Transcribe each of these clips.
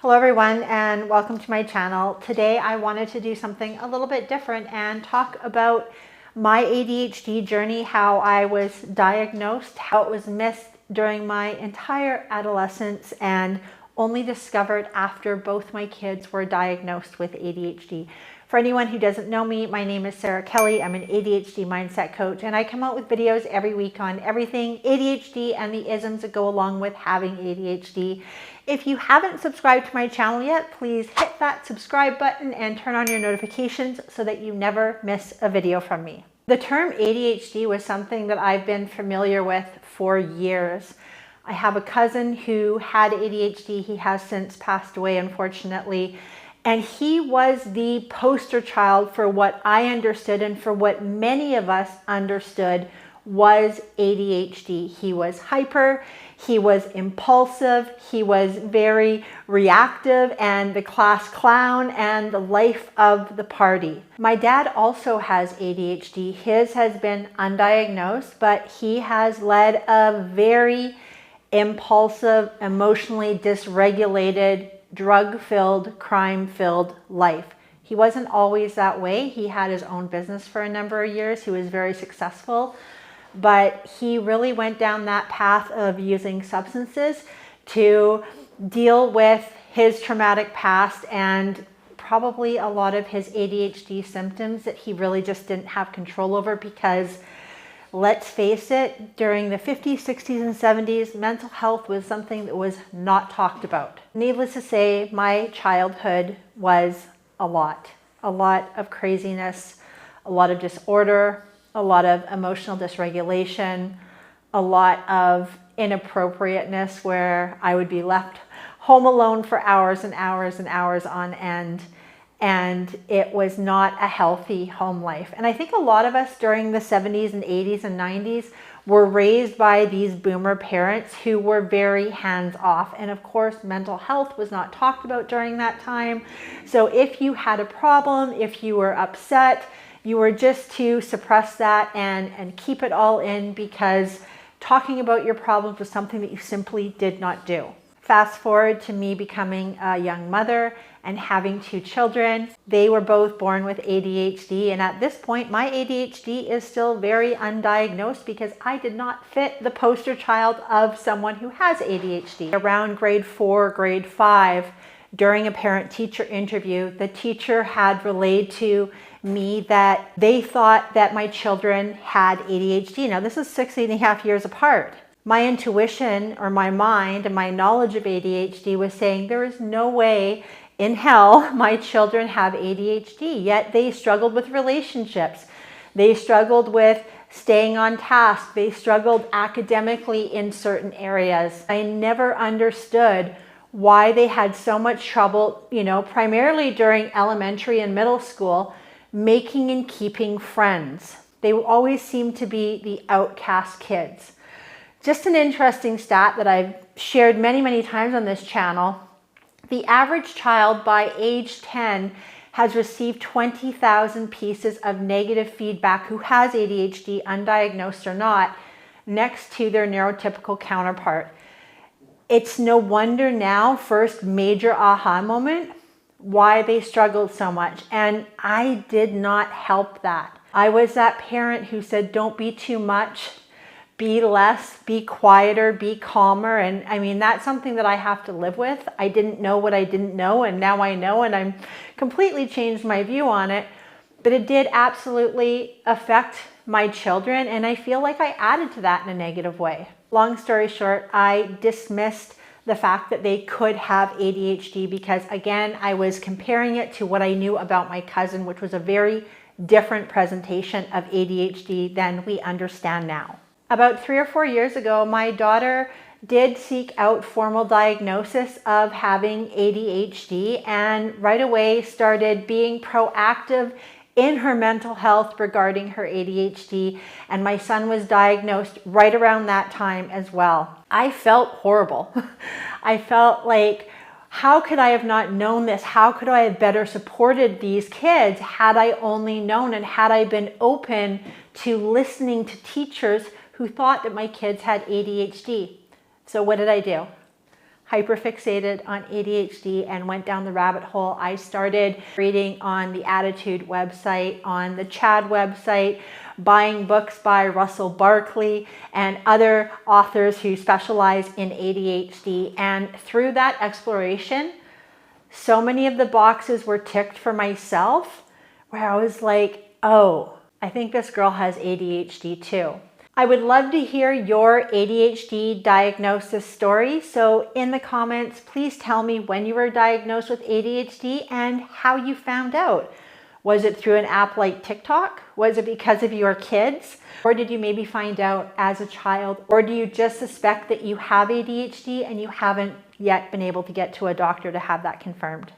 Hello everyone and welcome to my channel. Today I wanted to do something a little bit different and talk about my ADHD journey, how I was diagnosed, how it was missed during my entire adolescence and only discovered after both my kids were diagnosed with ADHD. For anyone who doesn't know me, my name is Sara Kelly. I'm an ADHD Mindset coach and I come out with videos every week on everything ADHD and the isms that go along with having ADHD. If you haven't subscribed to my channel yet, please hit that subscribe button and turn on your notifications so that you never miss a video from me. The term ADHD was something that I've been familiar with for years. I have a cousin who had ADHD. He has since passed away, unfortunately. And he was the poster child for what I understood and for what many of us understood was ADHD. He was hyper, he was impulsive, he was very reactive and the class clown and the life of the party. My dad also has ADHD. His has been undiagnosed, but he has led a very impulsive, emotionally dysregulated, drug-filled, crime-filled life. He wasn't always that way. He had his own business for a number of years. He was very successful, but he really went down that path of using substances to deal with his traumatic past and probably a lot of his ADHD symptoms that he really just didn't have control over because, let's face it, during the 50s, 60s, and 70s, mental health was something that was not talked about. Needless to say, my childhood was a lot of craziness, a lot of disorder, a lot of emotional dysregulation, a lot of inappropriateness where I would be left home alone for hours and hours and hours on end. And it was not a healthy home life. And I think a lot of us during the 70s and 80s and 90s were raised by these boomer parents who were very hands-off. And of course, mental health was not talked about during that time. So if you had a problem, if you were upset, you were just to suppress that and keep it all in because talking about your problems was something that you simply did not do. Fast forward to me becoming a young mother and having two children. They were both born with ADHD, and at this point my ADHD is still very undiagnosed because I did not fit the poster child of someone who has ADHD. Around grade 4, grade 5, during a parent-teacher interview, the teacher had relayed to me that they thought that my children had ADHD. Now this is 6.5 years apart. My intuition or my mind and my knowledge of ADHD was saying there is no way in hell my children have ADHD, yet they struggled with relationships. They struggled with staying on task. They struggled academically in certain areas. I never understood why they had so much trouble, primarily during elementary and middle school, making and keeping friends. They always seemed to be the outcast kids. Just an interesting stat that I've shared many, many times on this channel. The average child by age 10 has received 20,000 pieces of negative feedback who has ADHD, undiagnosed or not, next to their neurotypical counterpart. It's no wonder now, first major aha moment, why they struggled so much. And I did not help that. I was that parent who said, don't be too much. Be less, be quieter, be calmer. And I mean, that's something that I have to live with. I didn't know what I didn't know, and now I know, and I'm completely changed my view on it. But it did absolutely affect my children, and I feel like I added to that in a negative way. Long story short, I dismissed the fact that they could have ADHD because, again, I was comparing it to what I knew about my cousin, which was a very different presentation of ADHD than we understand now. About 3 or 4 years ago, my daughter did seek out formal diagnosis of having ADHD and right away started being proactive in her mental health regarding her ADHD. And my son was diagnosed right around that time as well. I felt horrible. I felt like, how could I have not known this? How could I have better supported these kids had I only known and had I been open to listening to teachers who thought that my kids had ADHD? So what did I do? hyperfixated on ADHD and went down the rabbit hole. I started reading on the Attitude website, on the Chad website, buying books by Russell Barkley and other authors who specialize in ADHD. And through that exploration, so many of the boxes were ticked for myself where I was like, oh, I think this girl has ADHD too. I would love to hear your ADHD diagnosis story. So in the comments, please tell me when you were diagnosed with ADHD and how you found out. Was it through an app like TikTok? Was it because of your kids? Or did you maybe find out as a child? Or do you just suspect that you have ADHD and you haven't yet been able to get to a doctor to have that confirmed?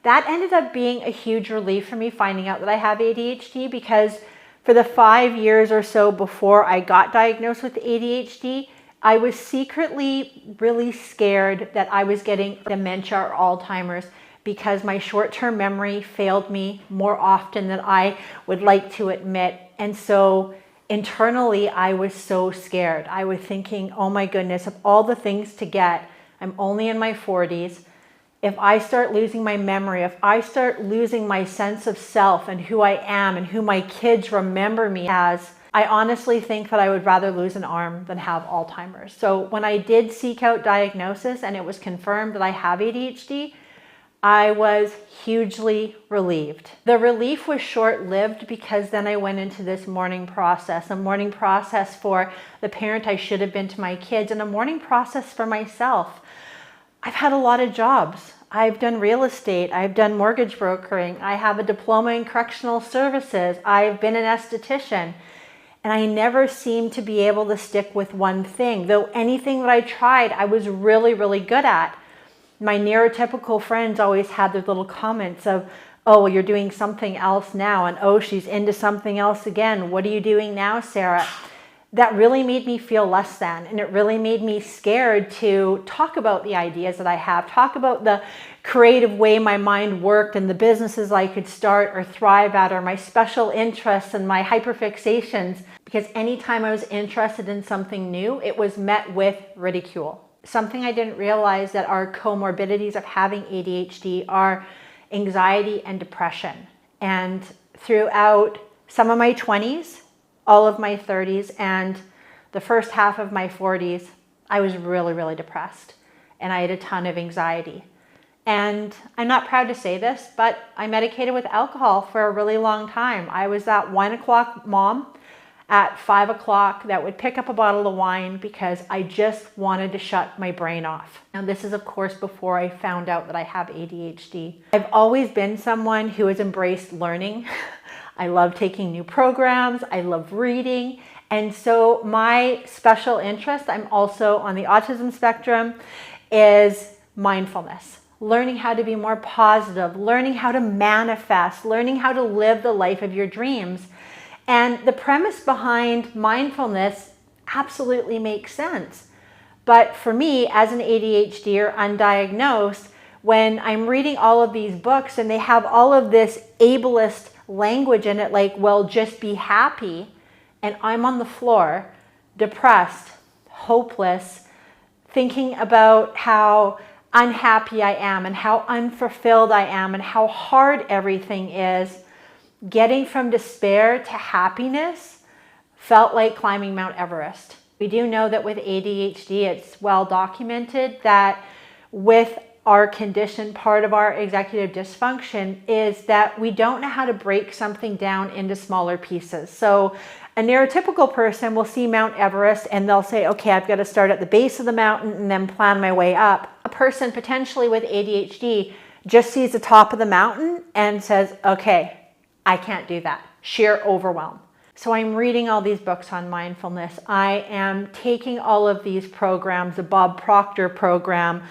That ended up being a huge relief for me, finding out that I have ADHD, because for the 5 years or so before I got diagnosed with ADHD, I was secretly really scared that I was getting dementia or Alzheimer's because my short-term memory failed me more often than I would like to admit. And so internally, I was so scared. I was thinking, oh my goodness, of all the things to get, I'm only in my 40s. If I start losing my memory, if I start losing my sense of self and who I am and who my kids remember me as, I honestly think that I would rather lose an arm than have Alzheimer's. So when I did seek out diagnosis and it was confirmed that I have ADHD, I was hugely relieved. The relief was short-lived because then I went into this mourning process, a mourning process for the parent I should have been to my kids and a mourning process for myself. I've had a lot of jobs. I've done real estate. I've done mortgage brokering. I have a diploma in correctional services. I've been an esthetician. And I never seemed to be able to stick with one thing, though anything that I tried, I was really, really good at. My neurotypical friends always had their little comments of, oh, well, you're doing something else now. And oh, she's into something else again. What are you doing now, Sarah? That really made me feel less than, and it really made me scared to talk about the ideas that I have, talk about the creative way my mind worked and the businesses I could start or thrive at, or my special interests and my hyperfixations, because anytime I was interested in something new, it was met with ridicule. Something I didn't realize that our comorbidities of having ADHD are anxiety and depression. And throughout some of my 20s, all of my 30s, and the first half of my 40s, I was really, really depressed. And I had a ton of anxiety. And I'm not proud to say this, but I medicated with alcohol for a really long time. I was that 1 o'clock mom at 5 o'clock that would pick up a bottle of wine because I just wanted to shut my brain off. Now, this is, of course, before I found out that I have ADHD. I've always been someone who has embraced learning. I love taking new programs. I love reading. And so my special interest, I'm also on the autism spectrum, is mindfulness. Learning how to be more positive, learning how to manifest, learning how to live the life of your dreams. And the premise behind mindfulness absolutely makes sense. But for me, as an ADHD or undiagnosed, when I'm reading all of these books and they have all of this ableist language in it, like, well, just be happy, and I'm on the floor, depressed, hopeless, thinking about how unhappy I am and how unfulfilled I am and how hard everything is, getting from despair to happiness felt like climbing Mount Everest. We do know that with ADHD, it's well documented that with our condition, part of our executive dysfunction is that we don't know how to break something down into smaller pieces. So a neurotypical person will see Mount Everest and they'll say, okay, I've got to start at the base of the mountain and then plan my way up. A person potentially with ADHD just sees the top of the mountain and says, okay, I can't do that. Sheer overwhelm. So I'm reading all these books on mindfulness. I am taking all of these programs, the Bob Proctor program,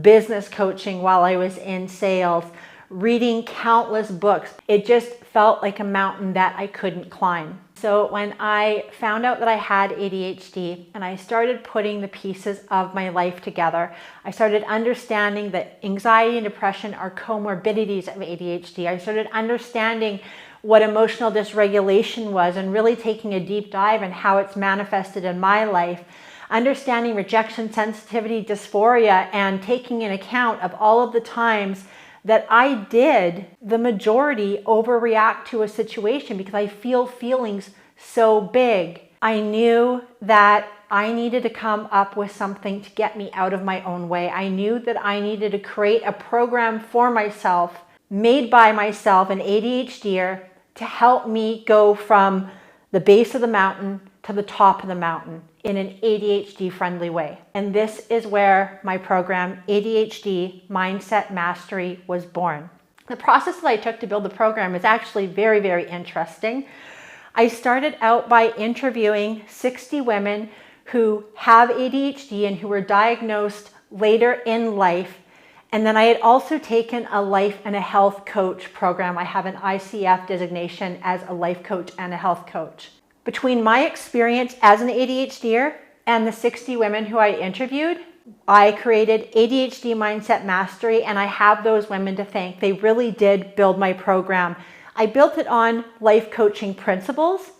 business coaching while I was in sales, reading countless books. It just felt like a mountain that I couldn't climb. So when I found out that I had ADHD and I started putting the pieces of my life together, I started understanding that anxiety and depression are comorbidities of ADHD. I started understanding what emotional dysregulation was and really taking a deep dive in how it's manifested in my life. understanding rejection sensitivity dysphoria and taking in account of all of the times that I did the majority overreact to a situation because I feel feelings so big. I knew that I needed to come up with something to get me out of my own way. I knew that I needed to create a program for myself, made by myself, an ADHDer, to help me go from the base of the mountain to the top of the mountain in an ADHD friendly way. And this is where my program, ADHD Mindset Mastery, was born. The process that I took to build the program is actually very, very interesting. I started out by interviewing 60 women who have ADHD and who were diagnosed later in life. And then I had also taken a life and a health coach program. I have an ICF designation as a life coach and a health coach. Between my experience as an ADHDer and the 60 women who I interviewed, I created ADHD Mindset Mastery, and I have those women to thank. They really did build my program. I built it on life coaching principles,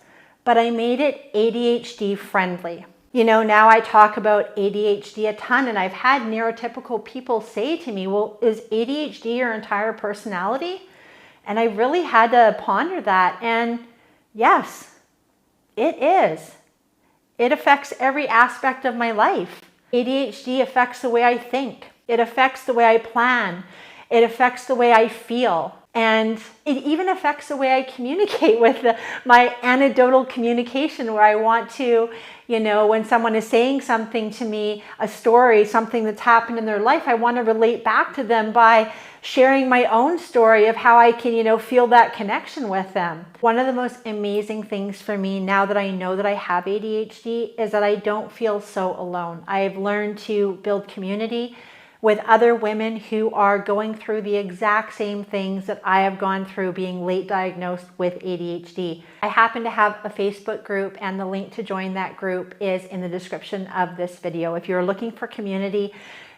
but I made it ADHD friendly. You know, now I talk about ADHD a ton, and I've had neurotypical people say to me, well, is ADHD your entire personality? And I really had to ponder that. And yes, it is. It affects every aspect of my life. ADHD affects the way I think. It affects the way I plan. It affects the way I feel. And it even affects the way I communicate with my anecdotal communication, where I want to, you know, when someone is saying something to me, a story, something that's happened in their life, I want to relate back to them by sharing my own story of how I can, you know, feel that connection with them. One of the most amazing things for me now that I know that I have ADHD is that I don't feel so alone. I've learned to build community with other women who are going through the exact same things that I have gone through being late diagnosed with ADHD. I happen to have a Facebook group, and the link to join that group is in the description of this video. If you're looking for community,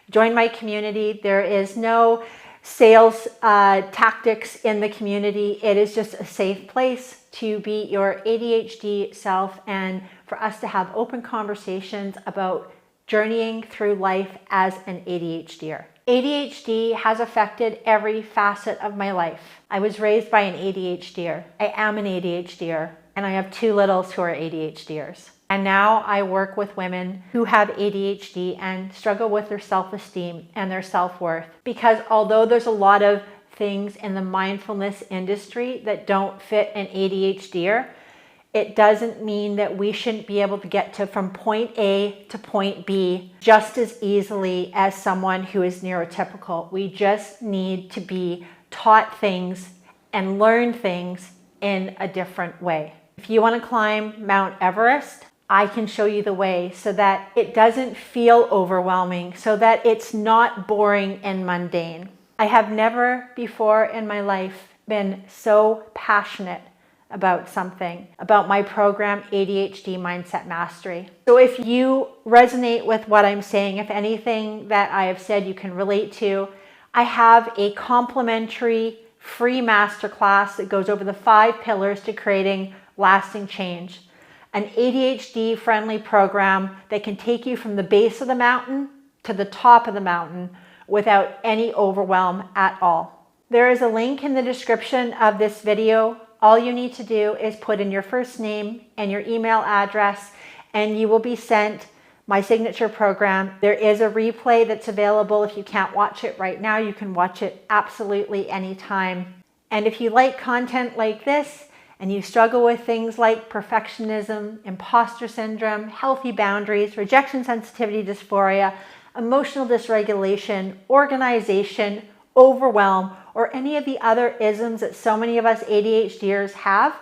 join my community. There is no sales tactics in the community. It is just a safe place to be your ADHD self and for us to have open conversations about journeying through life as an ADHDer. ADHD has affected every facet of my life. I was raised by an ADHDer. I am an ADHDer, and I have two littles who are ADHDers. And now I work with women who have ADHD and struggle with their self-esteem and their self-worth. Because although there's a lot of things in the mindfulness industry that don't fit an ADHDer, it doesn't mean that we shouldn't be able to get to from point A to point B just as easily as someone who is neurotypical. We just need to be taught things and learn things in a different way. If you want to climb Mount Everest, I can show you the way so that it doesn't feel overwhelming, so that it's not boring and mundane. I have never before in my life been so passionate about something, about my program, ADHD Mindset Mastery. So if you resonate with what I'm saying, if anything that I have said you can relate to, I have a complimentary free masterclass that goes over the 5 pillars to creating lasting change. An ADHD friendly program that can take you from the base of the mountain to the top of the mountain without any overwhelm at all. There is a link in the description of this video. All you need to do is put in your first name and your email address, and you will be sent my signature program. There is a replay that's available. If you can't watch it right now, you can watch it absolutely anytime. And if you like content like this and you struggle with things like perfectionism, imposter syndrome, healthy boundaries, rejection sensitivity dysphoria, emotional dysregulation, organization, overwhelm, or any of the other isms that so many of us ADHDers have,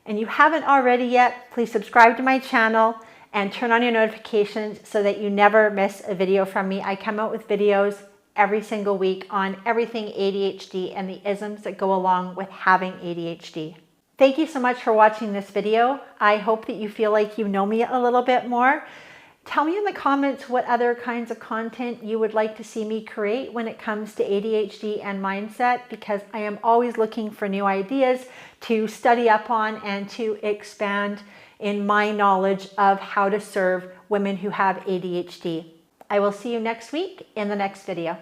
and you haven't already yet, please subscribe to my channel and turn on your notifications so that you never miss a video from me. I come out with videos every single week on everything ADHD and the isms that go along with having ADHD. Thank you so much for watching this video. I hope that you feel like you know me a little bit more. Tell me in the comments what other kinds of content you would like to see me create when it comes to ADHD and mindset, because I am always looking for new ideas to study up on and to expand in my knowledge of how to serve women who have ADHD. I will see you next week in the next video.